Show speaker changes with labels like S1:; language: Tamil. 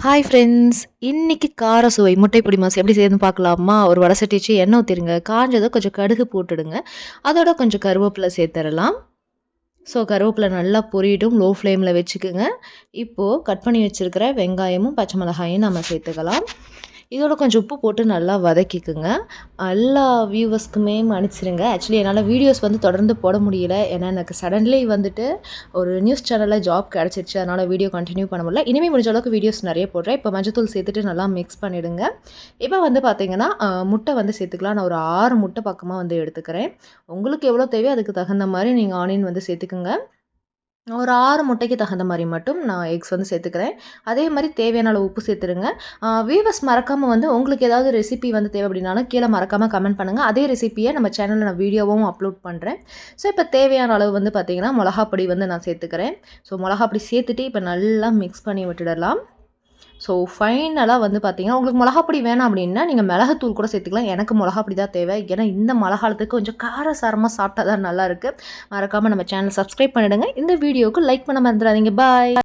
S1: Hi friends. இன்னைக்கு கார சுவை முட்டை பொடி மாஸ் எப்படி செய்யுதுன்னு பார்க்கலாமா? ஒரு வடை சட்டி வச்சு எண்ணெய் ஊத்திருங்க. காஞ்சதும் கொஞ்சம் கடுகு போட்டுடுங்க. அதோட கொஞ்சம் கருவேப்பிலை சேர்த்துறலாம். ஸோ கருவேப்பிலை நல்லா பொரியட்டும். லோ ஃப்ளேமில் வச்சுக்குங்க. இப்போது கட் பண்ணி வச்சுருக்கிற வெங்காயமும் பச்சை மிளகாயும் நம்ம சேர்த்துக்கலாம். இதோட கொஞ்சம் உப்பு போட்டு நல்லா வதக்கிக்குங்க. எல்லா வியூவர்ஸ்க்குமே மன்னிச்சிடுங்க. ஆக்சுவலி என்னால் வீடியோஸ் வந்து தொடர்ந்து போட முடியல. ஏன்னா எனக்கு சடன்லி வந்துட்டு ஒரு நியூஸ் சேனலில் ஜாப் கிடச்சிருச்சு. அதனால் வீடியோ கண்டினியூ பண்ண முடியல. இனிமேல் முடிஞ்ச அளவுக்கு வீடியோஸ் நிறைய போடுறேன். இப்போ மஞ்சத்தூள் சேர்த்துட்டு நல்லா மிக்ஸ் பண்ணிவிடுங்க. இப்போ வந்து பார்த்தீங்கன்னா முட்டை வந்து சேர்த்துக்கலாம். நான் ஒரு 6 முட்டை பக்கமாக வந்து எடுத்துக்கிறேன். உங்களுக்கு எவ்வளோ தேவையோ அதுக்கு தகுந்த மாதிரி நீங்கள் ஆனியன் வந்து சேர்த்துக்குங்க. ஒரு 6 முட்டைக்கு தகுந்த மாரி மட்டும் நான் எக்ஸ் வந்து சேர்த்துக்கிறேன். அதே மாரி தேவையான அளவு உப்பு சேர்த்துருங்க. வியூவர்ஸ் மறக்காம வந்து உங்களுக்கு ஏதாவது ரெசிபி வந்து தேவை அப்படின்னாலும் கீழ மறக்காம கமெண்ட் பண்ணுங்க. அதே ரெசிபிய நம்ம சேனல்ல நான் வீடியோவும் அப்லோட் பண்றேன். ஸோ இப்போ தேவையான அளவு வந்து பார்த்தீங்கன்னா, மொளகா பொடி வந்து நான் சேர்த்துக்கிறேன். ஸோ மொளகா பொடி சேர்த்துட்டு இப்போ நல்லா மிக்ஸ் பண்ணி விட்டுடலாம். ஸோ ஃபைனலா வந்து பார்த்தீங்கன்னா, உங்களுக்கு மிளகாப்பொடி வேணாம் அப்படின்னா, நீங்க மிளகுத்தூள் கூட சேர்த்துக்கலாம். எனக்கு மிளகாப்பொடி தான் தேவை. ஏன்னா, இந்த மழை காலத்துக்கு கொஞ்சம் காரசாரமா சாப்பிட்டா தான் நல்லாருக்கு. மறக்காம நம்ம சேனல் சப்ஸ்கிரைப் பண்ணிடுங்க. இந்த வீடியோவுக்கு லைக் பண்ண மறந்துடாதீங்க. பாய்.